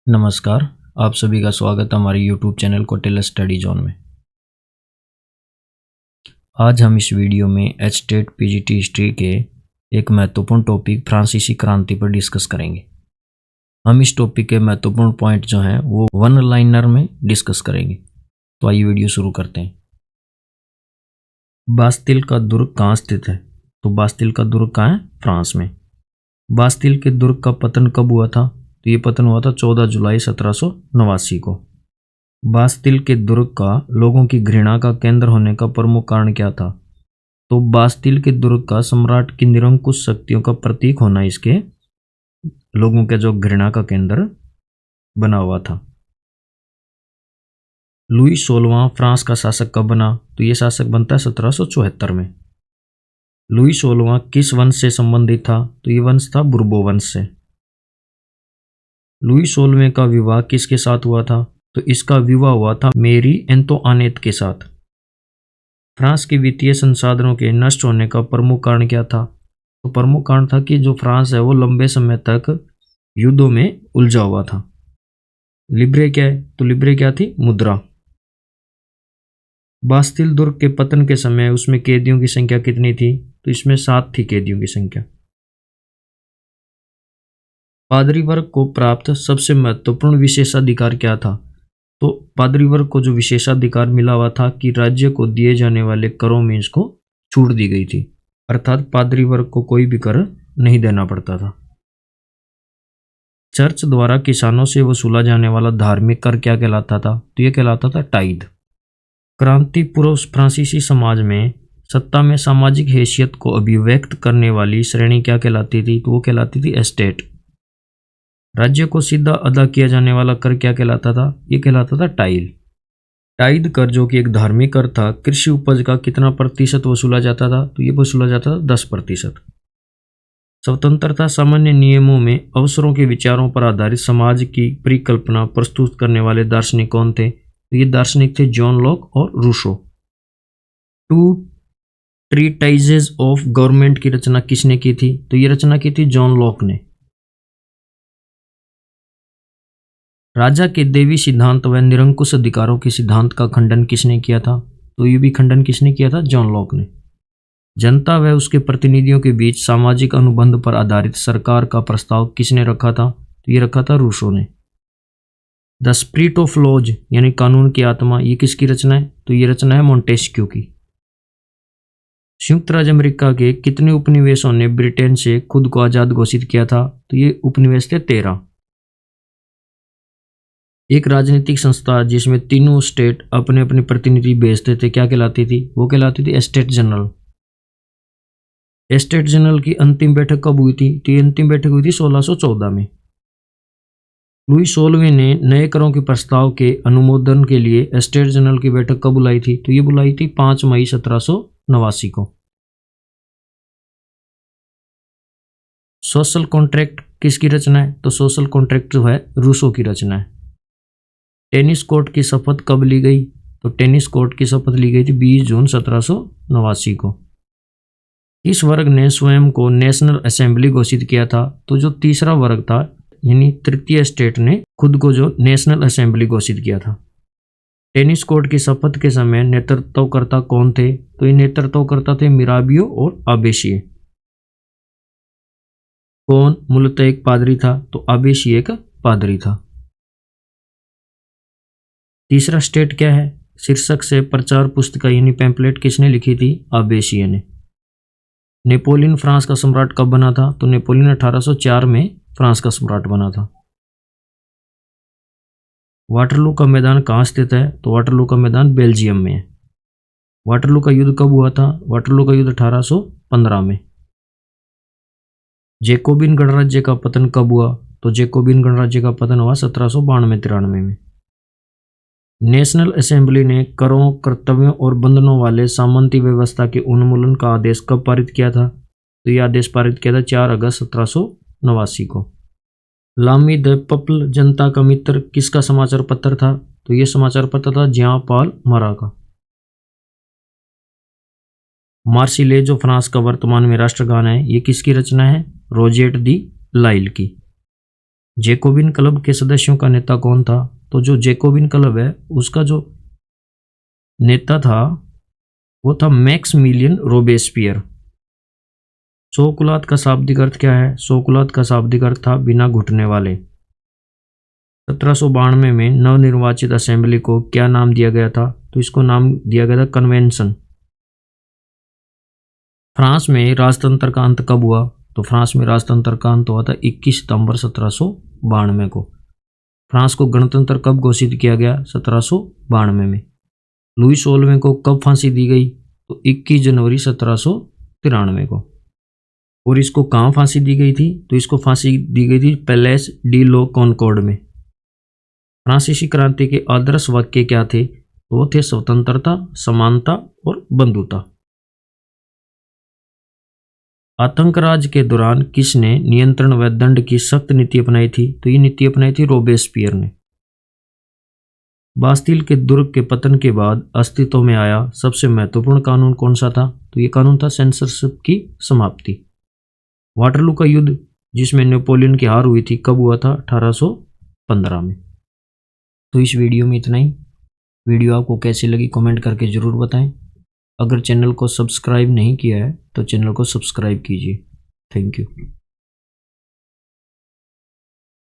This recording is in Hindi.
नमस्कार। आप सभी का स्वागत है हमारे YouTube channel Kautilya study zone में। आज हम इस वीडियो में एचटेट पीजीटी हिस्ट्री के एक महत्वपूर्ण टॉपिक फ्रांसीसी क्रांति पर डिस्कस करेंगे। हम इस टॉपिक के महत्वपूर्ण पॉइंट जो हैं वो वन लाइनर में डिस्कस करेंगे। तो आइए वीडियो शुरू करते हैं। बास्तिल का दुर्ग कहाँ स्थित है? तो बास्तिल का दुर्ग कहाँ है? फ्रांस में। बास्तिल के दुर्ग का पतन कब हुआ था? तो ये पतन हुआ था 14 जुलाई 1789 को। बास्तिल के दुर्ग का लोगों की घृणा का केंद्र होने का प्रमुख कारण क्या था? तो बास्तिल के दुर्ग का सम्राट की निरंकुश शक्तियों का प्रतीक होना इसके लोगों के जो घृणा का केंद्र बना हुआ था। लुई 16वां फ्रांस का शासक कब बना? तो ये शासक बनता है 1774 में। लुई 16वां किस वंश से संबंधित था? तो ये वंश था बुर्बो वंश से। लुई 16वें का विवाह किसके साथ हुआ था? तो इसका विवाह हुआ था मेरी एंतोआनेत के साथ। फ्रांस के वित्तीय संसाधनों के नष्ट होने का प्रमुख कारण क्या था? तो प्रमुख कारण था कि जो फ्रांस है वो लंबे समय तक युद्धों में उलझा हुआ था। लिब्रे क्या है? तो लिब्रे क्या थी? मुद्रा। बास्तिल दुर्ग के पतन के समय उसमें कैदियों की संख्या कितनी थी? तो इसमें 7 थी कैदियों की संख्या। पादरी वर्ग को प्राप्त सबसे महत्वपूर्ण विशेषाधिकार क्या था? तो पादरी वर्ग को जो विशेषाधिकार मिला हुआ था कि राज्य को दिए जाने वाले करों में इसको छूट दी गई थी, अर्थात पादरी वर्ग को कोई भी कर नहीं देना पड़ता था। चर्च द्वारा किसानों से वसूला जाने वाला धार्मिक कर क्या कहलाता था? तो यह कहलाता था टाइद। क्रांति पूर्व फ्रांसीसी समाज में सत्ता में सामाजिक हैसियत को अभिव्यक्त करने वाली श्रेणी क्या कहलाती थी? तो वो कहलाती थी एस्टेट। राज्य को सीधा अदा किया जाने वाला कर क्या कहलाता था? ये कहलाता था टाइल। टाइद कर जो कि एक धार्मिक कर था, कृषि उपज का कितना प्रतिशत वसूला जाता था? तो ये वसूला जाता था 10%। स्वतंत्रता सामान्य नियमों में अवसरों के विचारों पर आधारित समाज की परिकल्पना प्रस्तुत करने वाले दार्शनिक कौन थे? तो ये दार्शनिक थे जॉन लॉक और रूसो। टू ट्रीटाइजेज ऑफ गवर्नमेंट की रचना किसने की थी? तो ये रचना की थी जॉन लॉक ने। राजा के देवी सिद्धांत व निरंकुश अधिकारों के सिद्धांत का खंडन किसने किया था? तो ये भी खंडन किसने किया था? जॉन लॉक ने। जनता व उसके प्रतिनिधियों के बीच सामाजिक अनुबंध पर आधारित सरकार का प्रस्ताव किसने रखा था? तो ये रखा था रूसो ने। द स्पिरिट ऑफ लॉज यानी कानून की आत्मा, ये किसकी रचना है? तो ये रचना है मोंटेस्क्यू की। संयुक्त राज्य अमेरिका के कितने उपनिवेशों ने ब्रिटेन से खुद को आजाद घोषित किया था? तो ये उपनिवेश थे 13। एक राजनीतिक संस्था जिसमें तीनों स्टेट अपने अपने प्रतिनिधि भेजते थे क्या कहलाती थी? वो कहलाती थी एस्टेट जनरल। एस्टेट जनरल की अंतिम बैठक कब हुई थी? तो ये अंतिम बैठक हुई थी 1614 में। लुई 16वें ने नए करों के प्रस्ताव के अनुमोदन के लिए एस्टेट जनरल की बैठक कब बुलाई थी? तो ये बुलाई थी 5 मई 1789 को। सोशल कॉन्ट्रैक्ट किसकी रचना है? तो सोशल कॉन्ट्रैक्ट जो है रूसो की रचना है। टेनिस कोर्ट की शपथ कब ली गई? तो टेनिस कोर्ट की शपथ ली गई थी 20 जून 1789 को। इस वर्ग ने स्वयं को नेशनल असेंबली घोषित किया था? तो जो तीसरा वर्ग था यानी तृतीय स्टेट ने खुद को जो नेशनल असेंबली घोषित किया था। टेनिस कोर्ट की शपथ के समय नेतृत्वकर्ता कौन थे? तो ये नेतृत्वकर्ता थे मिराबियो और आबेशिये। कौन मूलतः एक पादरी था? तो आबेशिये एक पादरी था। तीसरा स्टेट क्या है? शीर्षक से प्रचार पुस्तिका यानी पैम्पलेट किसने लिखी थी? आबेशिये ने। नेपोलियन फ्रांस का सम्राट कब बना था? तो नेपोलियन 1804 में फ्रांस का सम्राट बना था। वाटरलू का मैदान कहाँ स्थित है? तो वाटरलू का मैदान बेल्जियम में है। वाटरलू का युद्ध कब हुआ था? वाटरलू का युद्ध 1815 में। जैकोबिन गणराज्य का पतन कब हुआ? तो जैकोबिन गणराज्य का पतन हुआ 1792-93 में। नेशनल असेंबली ने करों, कर्तव्यों और बंधनों वाले सामंती व्यवस्था के उन्मूलन का आदेश कब पारित किया था? तो यह आदेश पारित किया था 4 अगस्त 1789 को। लामी द पीपल जनता का मित्र किसका समाचार पत्र था? तो यह समाचार पत्र था जियां पाल मरा का। मार्सिले जो फ्रांस का वर्तमान में राष्ट्रगान है, ये किसकी रचना है? रोजेट दी लाइल की। जैकोबिन क्लब के सदस्यों का नेता कौन था? तो जो जैकोबिन क्लब है उसका जो नेता था वो था मैक्समिलियन रोबेस्पियर। सोकुलात का शाब्दिक अर्थ क्या है? सोकुलात का शाब्दिक अर्थ था बिना घुटने वाले। 1792 में नवनिर्वाचित असेंबली को क्या नाम दिया गया था? तो इसको नाम दिया गया था कन्वेंशन। फ्रांस में राजतंत्र का अंत कब हुआ? तो फ्रांस में राजतंत्र का अंत हुआ था 21 सितंबर 1792 को। फ्रांस को गणतंत्र कब घोषित किया गया? 1792 में। लुई 16वें को कब फांसी दी गई? तो 21 जनवरी 1793 को। और इसको कहाँ फांसी दी गई थी? तो इसको फांसी दी गई थी पैलेस डी लो कॉनकॉर्ड में। फ्रांसीसी क्रांति के आदर्श वाक्य क्या थे? तो वो थे स्वतंत्रता, समानता और बंधुता। आतंकराज के दौरान किसने नियंत्रण व दंड की सख्त नीति अपनाई थी? तो ये नीति अपनाई थी रोबेस्पियर ने। बास्तिल के दुर्ग के पतन के बाद अस्तित्व में आया सबसे महत्वपूर्ण कानून कौन सा था? तो ये कानून था सेंसरशिप की समाप्ति। वाटरलू का युद्ध जिसमें नेपोलियन की हार हुई थी कब हुआ था? 1815 में। तो इस वीडियो में इतना ही। वीडियो आपको कैसी लगी कमेंट करके ज़रूर बताएं। अगर चैनल को सब्सक्राइब नहीं किया है तो चैनल को सब्सक्राइब कीजिए। Thank you.